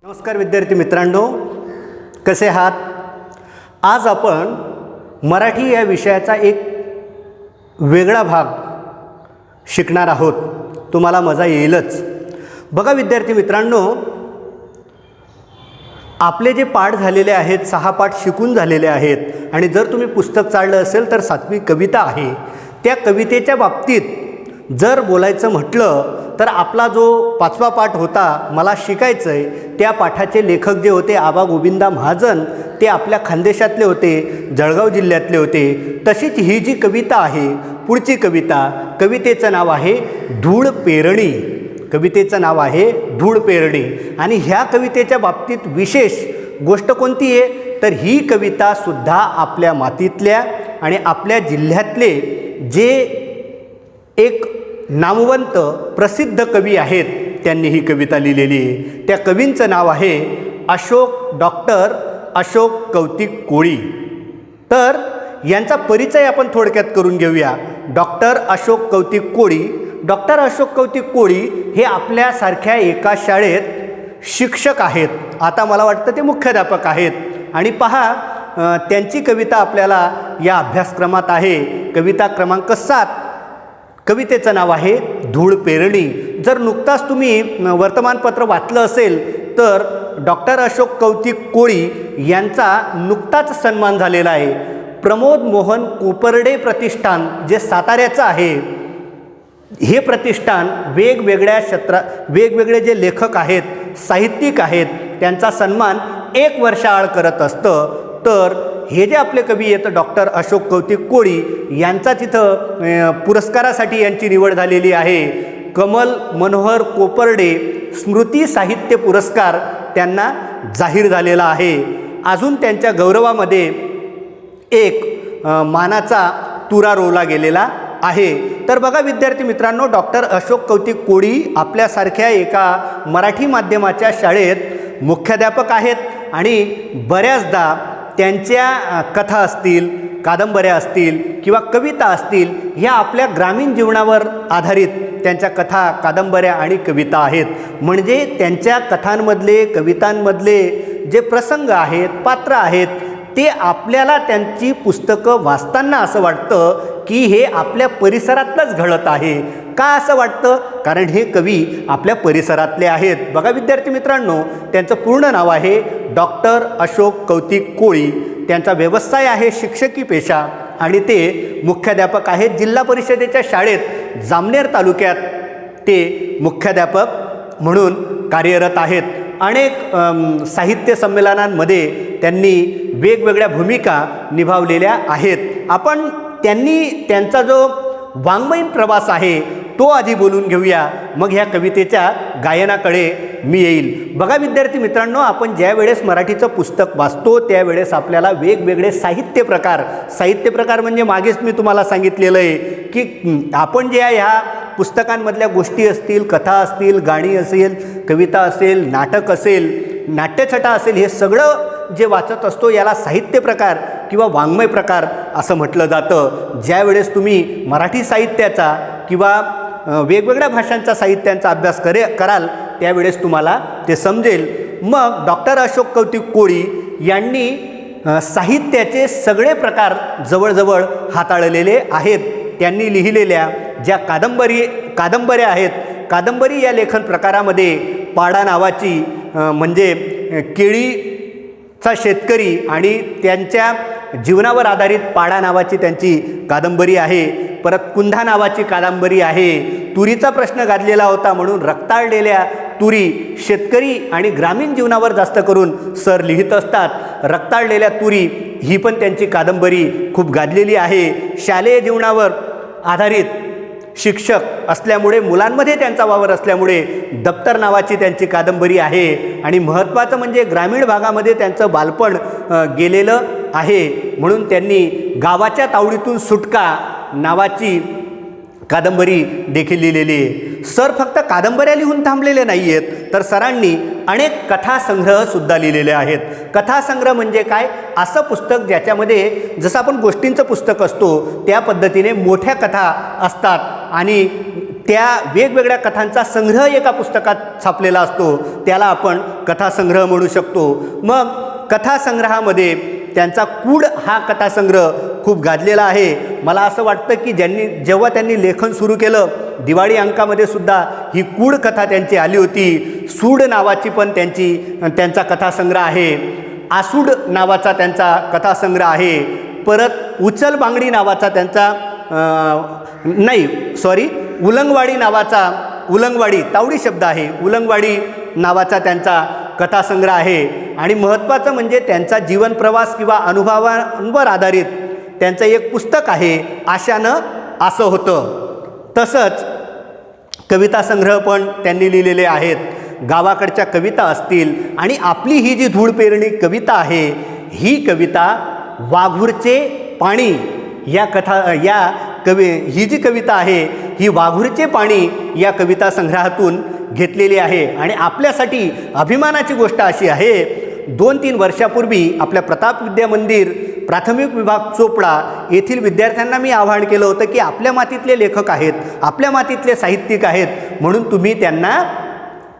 नमस्कार विद्यार्थी मित्रांनो, कसे आहात? आज आपण मराठी या विषयाचा एक वेगळा भाग शिकणार आहोत. तुम्हाला मजा येईलच. बघा विद्यार्थी मित्रांनो, आपले जे पाठ झालेले आहेत, 6 पाठ शिकून झालेले आहेत आणि जर तुम्ही पुस्तक चाळलं असेल तर 7वी कविता आहे. त्या कवितेच्या बाबतीत जर बोलायचं म्हटलं तर आपला जो 5वा पाठ होता मला शिकायचं आहे, त्या पाठाचे लेखक जे होते आबा गोविंदा महाजन, ते आपल्या खानदेशातले होते, जळगाव जिल्ह्यातले होते. तशीच ही जी कविता आहे, पुढची कविता, कवितेचं नाव आहे धूळ पेरणी. कवितेचं नाव आहे धूळ पेरणी. आणि ह्या कवितेच्या बाबतीत विशेष गोष्ट कोणती आहे तर ही कवितासुद्धा आपल्या मातीतल्या आणि आपल्या जिल्ह्यातले जे एक नामवंत प्रसिद्ध कवी आहेत त्यांनी ही कविता लिहिलेली आहे. त्या कवींचं नाव आहे डॉक्टर अशोक कौतिक कोळी. तर यांचा परिचय आपण थोडक्यात करून घेऊया. डॉक्टर अशोक कौतिक कोळी. डॉक्टर अशोक कौतिक कोळी हे आपल्यासारख्या एका शाळेत शिक्षक आहेत. आता मला वाटतं ते मुख्याध्यापक आहेत. आणि पहा, त्यांची कविता आपल्याला या अभ्यासक्रमात आहे. कविता क्रमांक 7. कवितेचं नाव आहे धूळ पेरणी. जर नुकताच तुम्ही वर्तमानपत्र वाचलं असेल तर डॉक्टर अशोक कौतिक कोळी यांचा नुकताच सन्मान झालेला आहे. प्रमोद मोहन कोपर्डे प्रतिष्ठान जे साताऱ्याचं आहे, हे प्रतिष्ठान वेगवेगळे जे लेखक आहेत, साहित्यिक आहेत, त्यांचा सन्मान 1 वर्षाआड करत असतं. तर हे जे आपले कवी आहेत डॉक्टर अशोक कौतिक कोळी यांचा तिथं पुरस्कारासाठी यांची निवड झालेली आहे. कमल मनोहर कोपर्डे स्मृती साहित्य पुरस्कार त्यांना जाहीर झालेला आहे. अजून त्यांच्या गौरवामध्ये एक मानाचा तुरा रोवला गेलेला आहे. तर बघा विद्यार्थी मित्रांनो, डॉक्टर अशोक कौतिक कोळी आपल्यासारख्या एका मराठी माध्यमाच्या शाळेत मुख्याध्यापक आहेत आणि बऱ्याचदा त्यांच्या कथा असतील, कादंबऱ्या असतील किंवा कविता असतील, ह्या आपल्या ग्रामीण जीवनावर आधारित त्यांच्या कथा, कादंबऱ्या आणि कविता आहेत. म्हणजे त्यांच्या कथांमधले, कवितांमधले जे प्रसंग आहेत, पात्र आहेत, ते आपल्याला त्यांची पुस्तकं वाचताना असं वाटतं की हे आपल्या परिसरातलंच घडत आहे. का असं वाटतं? कारण हे कवी आपल्या परिसरातले आहेत. बघा विद्यार्थी मित्रांनो, त्यांचं पूर्ण नाव आहे डॉक्टर अशोक कौतिक कोळी. त्यांचा व्यवसाय आहे शिक्षकी पेशा आणि ते मुख्याध्यापक आहेत. जिल्हा परिषदेच्या शाळेत जामनेर तालुक्यात ते मुख्याध्यापक म्हणून कार्यरत आहेत. अनेक साहित्य संमेलनांमध्ये त्यांनी वेगवेगळ्या भूमिका निभावलेल्या आहेत. आपण त्यांचा जो वाङ्मयीन प्रवास आहे तो आधी बोलून घेऊया, मग ह्या कवितेच्या गायनाकडे मी येईल. बघा विद्यार्थी मित्रांनो, आपण ज्या वेळेस मराठीचं पुस्तक वाचतो त्यावेळेस आपल्याला वेगवेगळे साहित्य प्रकार म्हणजे मागेच मी तुम्हाला सांगितलेलं आहे की आपण ज्या ह्या पुस्तकांमधल्या गोष्टी असतील, कथा असतील, गाणी असेल, कविता असेल, नाटक असेल, नाट्यछटा असेल, हे सगळं जे वाचत असतो याला साहित्य प्रकार किंवा वाङ्मय प्रकार असं म्हटलं जातं. ज्या वेळेस तुम्ही मराठी साहित्याचा किंवा वेगवेगळ्या भाषांच्या साहित्यांचा अभ्यास कराल त्यावेळेस तुम्हाला ते समजेल. मग डॉक्टर अशोक कौतिक कोळी यांनी साहित्याचे सगळे प्रकार जवळजवळ हाताळलेले आहेत. त्यांनी लिहिलेल्या ज्या कादंबऱ्या आहेत, कादंबरी या लेखन प्रकारामध्ये पाडा नावाची म्हणजे केळीचा शेतकरी आणि त्यांच्या जीवनावर आधारित पाडा नावाची त्यांची कादंबरी आहे. परत कुंधा नावाची कादंबरी आहे. तुरीचा प्रश्न गाजलेला होता म्हणून रक्ताळलेल्या तुरी, शेतकरी आणि ग्रामीण जीवनावर जास्त करून सर लिहित असतात. रक्ताळलेल्या तुरी ही पण त्यांची कादंबरी खूप गाजलेली आहे. शालेय जीवनावर आधारित शिक्षक असल्यामुळे, मुलांमध्ये त्यांचा वावर असल्यामुळे दप्तर नावाची त्यांची कादंबरी आहे. आणि महत्त्वाचं म्हणजे ग्रामीण भागामध्ये त्यांचं बालपण गेलेलं आहे म्हणून त्यांनी गावाच्या तावडीतून सुटका नावाची कादंबरी देखील लिहिलेली आहे. सर फक्त कादंबऱ्या लिहून थांबलेले नाही आहेत, तर सरांनी अनेक कथासंग्रहसुद्धा लिहिलेले आहेत. कथासंग्रह म्हणजे काय? असं पुस्तक ज्याच्यामध्ये जसं आपण गोष्टींचं पुस्तक असतो त्या पद्धतीने मोठ्या कथा असतात आणि त्या वेगवेगळ्या कथांचा संग्रह एका पुस्तकात छापलेला असतो, त्याला आपण कथासंग्रह म्हणू शकतो. मग कथासंग्रहामध्ये त्यांचा कूड हा कथासंग्रह खूप गाजलेला आहे. मला असं वाटतं की जेव्हा त्यांनी लेखन सुरू केलं, दिवाळी अंकामध्ये सुद्धा ही कूड कथा त्यांची आली होती. सूड नावाची पण त्यांचा कथासंग्रह आहे. आसूड नावाचा त्यांचा कथासंग्रह आहे. परत उचल बांगडी नावाचा त्यांचा उलंगवाडी तावडी शब्द आहे, उलंगवाडी नावाचा त्यांचा कथासंग्रह आहे. आणि महत्त्वाचं म्हणजे त्यांचा जीवनप्रवास किंवा अनुभवांवर आधारित त्यांचं एक पुस्तक आहे, आशानं असं होतं. तसंच कविता संग्रह पण त्यांनी लिहिलेले आहेत. गावाकडच्या कविता असतील आणि आपली ही जी धूळ पेरणी कविता आहे, ही कविता वाघूरचे पाणी ही जी कविता आहे ही वाघूरचे पाणी या कविता संग्रहातून घेतलेली आहे. आणि आपल्यासाठी अभिमानाची गोष्ट अशी आहे, 2-3 वर्षापूर्वी आपल्या प्रताप विद्या मंदिर प्राथमिक विभाग चोपडा येथील विद्यार्थ्यांना मी आवाहन केलं होतं की आपल्या मातीतले लेखक आहेत, आपल्या मातीतले साहित्यिक आहेत, म्हणून तुम्ही त्यांना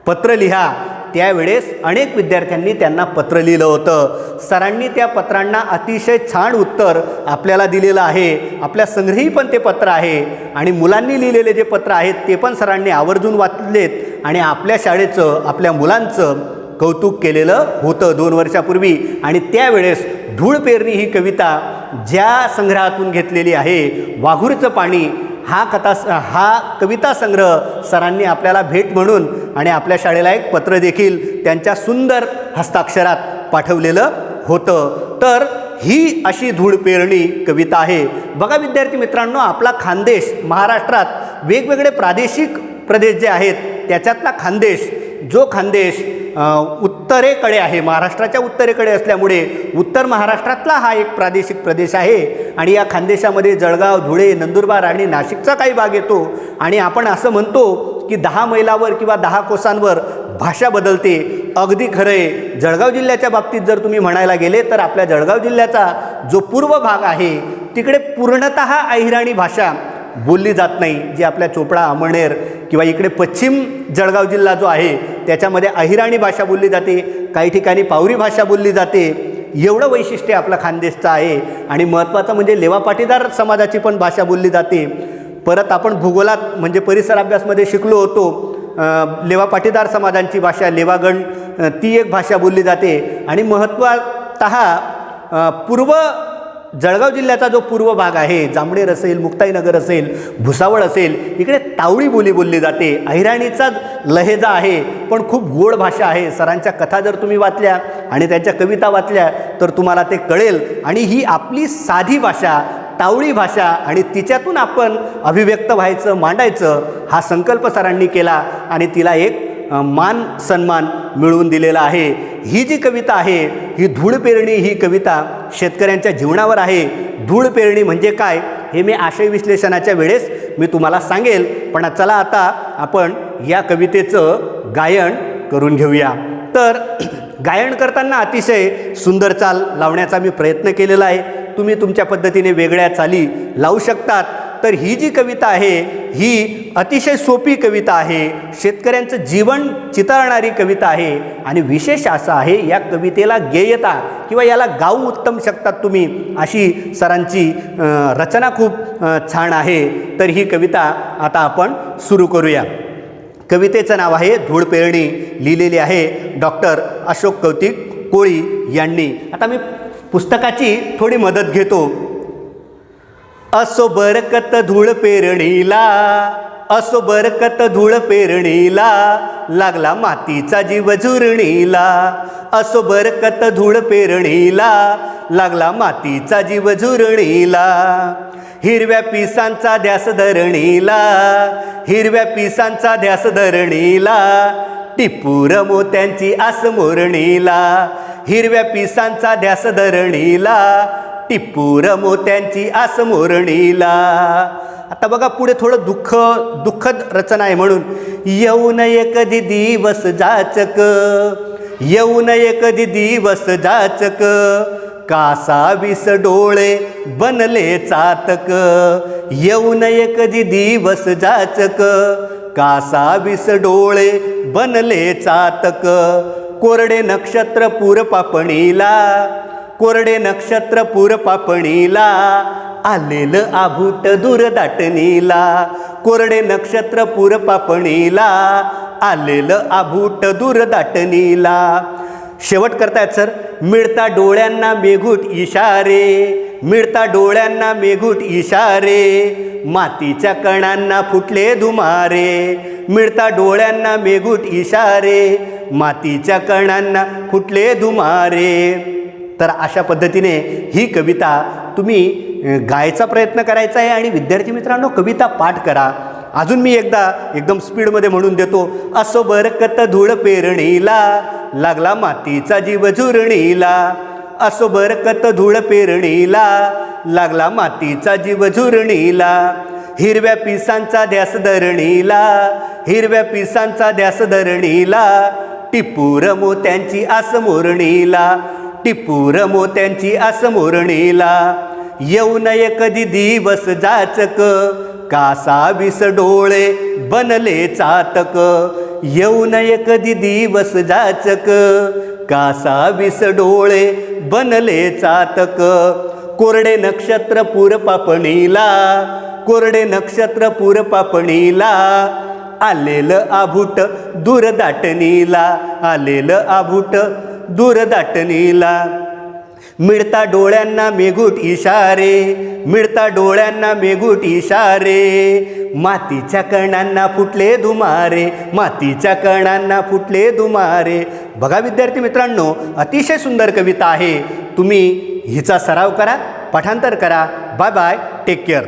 पत्र लिहा. त्यावेळेस अनेक विद्यार्थ्यांनी त्यांना पत्र लिहिलं होतं. सरांनी त्या पत्रांना अतिशय छान उत्तर आपल्याला दिलेलं आहे. आपल्या संग्रही पण ते पत्र आहे आणि मुलांनी लिहिलेले जे पत्र आहेत ते पण सरांनी आवर्जून वाचलेत आणि आपल्या शाळेचं, आपल्या मुलांचं कौतुक केलेलं होतं 2 वर्षापूर्वी. आणि त्यावेळेस धूळ पेरणी ही कविता ज्या संग्रहातून घेतलेली आहे, वाघूरचं पाणी, हा कविता संग्रह सरांनी आपल्याला भेट म्हणून आणि आपल्या शाळेला एक पत्र देखील त्यांच्या सुंदर हस्ताक्षरात पाठवलेलं होतं. तर ही अशी धूळ पेरणी कविता आहे. बघा विद्यार्थी मित्रांनो, आपला खानदेश, महाराष्ट्रात वेगवेगळे प्रादेशिक प्रदेश जे आहेत त्याच्यातला खानदेश, जो खानदेश उत्तरेकडे आहे, महाराष्ट्राच्या उत्तरेकडे असल्यामुळे उत्तर महाराष्ट्रातला हा एक प्रादेशिक प्रदेश आहे. आणि या खानदेशामध्ये जळगाव, धुळे, नंदुरबार आणि नाशिकचा काही भाग येतो. आणि आपण असं म्हणतो की 10 मैलावर किंवा 10 कोसांवर भाषा बदलते. अगदी खरं आहे. जळगाव जिल्ह्याच्या बाबतीत जर तुम्ही म्हणायला गेले तर आपल्या जळगाव जिल्ह्याचा जो पूर्व भाग आहे तिकडे पूर्णतः अहिराणी भाषा बोलली जात नाही. जी आपल्या चोपडा, अमळनेर किंवा इकडे पश्चिम जळगाव जिल्हा जो आहे त्याच्यामध्ये अहिराणी भाषा बोलली जाते, काही ठिकाणी पावरी भाषा बोलली जाते. एवढं वैशिष्ट्य आपलं खानदेशचं आहे. आणि महत्त्वाचं म्हणजे लेवा पाटीदार समाजाची पण भाषा बोलली जाते. परत आपण भूगोलात म्हणजे परिसर अभ्यासमध्ये शिकलो होतो, लेवा पाटीदार समाजांची भाषा लेवागण, ती एक भाषा बोलली जाते. आणि महत्त्वतः पूर्व जळगाव जिल्ह्याचा जो पूर्व भाग आहे, जांभळेर असेल, मुक्ताईनगर असेल, भुसावळ असेल, इकडे तावडी बोली बोलली जाते. अहिराणीचा लहेजा आहे पण खूप गोड भाषा आहे. सरांच्या कथा जर तुम्ही वाचल्या आणि त्यांच्या कविता वाचल्या तर तुम्हाला ते कळेल. आणि ही आपली साधी भाषा, तावडी भाषा, आणि तिच्यातून आपण अभिव्यक्त व्हायचं, मांडायचं, हा संकल्प सरांनी केला आणि तिला एक मान सन्मान मिळवून दिलेला आहे. ही जी कविता आहे ही धूळ पेरणी ही कविता शेतकऱ्यांच्या जीवनावर आहे. धूळ पेरणी म्हणजे काय हे मी आशय विश्लेषणाच्या वेळेस मी तुम्हाला सांगेल. पण चला आता आपण या कवितेचं गायन करून घेऊया. तर गायन करताना अतिशय सुंदर चाल लावण्याचा मी प्रयत्न केलेला आहे. तुम्ही तुमच्या पद्धतीने वेगळ्या चाली लावू शकतात. तर ही जी कविता आहे ही अतिशय सोपी कविता आहे. शेतकऱ्यांचं जीवन चितारणारी कविता आहे. आणि विशेष असं आहे, या कवितेला गेयता किंवा याला गाऊ उत्तम शकतात तुम्ही, अशी सरांची रचना खूप छान आहे. तर ही कविता आता आपण सुरू करूया. कवितेचं नाव आहे धूळ पेरणी. लिहिलेली आहे डॉक्टर अशोक कौतिक कोळी यांनी. आता मी पुस्तकाची थोडी मदत घेतो. असो बरकत धूळ पेरणीला, असो बरकत धूळ पेरणीला, लागला मातीचा जीव झुरणीला. असो बरकत धूळ पेरणीला, लागला मातीचा जीव झुरणीला. हिरव्या पिसांचा ध्यास धरणीला, हिरव्या पिसांचा ध्यास धरणीला, टिपूर मोत्यांची आस मोरणीला. हिरव्या पिसांचा ध्यास धरणीला, टिपूर मोत्यांची आस मोरणीला. आता बघा पुढे थोडं दुःखद रचना आहे. म्हणून येऊ नये कधी दिवस जाचक, येऊ नये कधी दिवस जाचक, कासावीस डोळे बनले चातक. येऊ नये कधी दिवस जाचक, कासावीस डोळे बनले चातक. कोरडे नक्षत्र पूर पापणीला, कोरडे नक्षत्र पूर पापणीला, आलेलं आभूट दूर दाटणीला. कोरडे नक्षत्र पूर पापणीला, आलेलं आभूट दूर दाटणीला. शेवट करतायत सर. मिळता डोळ्यांना मेघूट इशारे, मिळता डोळ्यांना मेघूट इशारे, मातीच्या कणांना फुटले धुमारे. मिळता डोळ्यांना मेघूट इशारे, मातीच्या कणांना फुटले धुमारे. तर अशा पद्धतीने ही कविता तुम्ही गायचा प्रयत्न करायचा आहे आणि विद्यार्थी मित्रांनो कविता पाठ करा. अजून मी एकदा एकदम स्पीडमध्ये म्हणून देतो. असो बरकत धूळ पेरणीला, लागला मातीचा जीव झुरणीला. असो बरकत धूळ पेरणीला, लागला मातीचा जीव झुरणीला. हिरव्या पिसांचा ध्यास धरणीला, हिरव्या पिसांचा ध्यास धरणीला, टिपूर मोत्यांची आस मोरणीला. टिपूर मोत्यांची आस मोरणीला. येऊ नये कधी दिवस जाचक, कासावीस डोळे बनले चातक. येऊ नये कधी दिवस जाचक, कासावीस डोळे बनले चातक. कोरडे नक्षत्र पूर पापणीला, कोरडे नक्षत्र पूर पापणीला, आलेलं आभूट दूर दाटणीला. आलेलं आभूट दूर दाटणीला. मिळता डोळ्यांना मेघूट इशारे, मिळता डोळ्यांना मेघूट इशारे, मातीच्या कणांना फुटले धुमारे. मातीच्या कणांना फुटले धुमारे. बघा विद्यार्थी मित्रांनो, अतिशय सुंदर कविता आहे. तुम्ही हिचा सराव करा, पाठांतर करा. Bye bye, take care.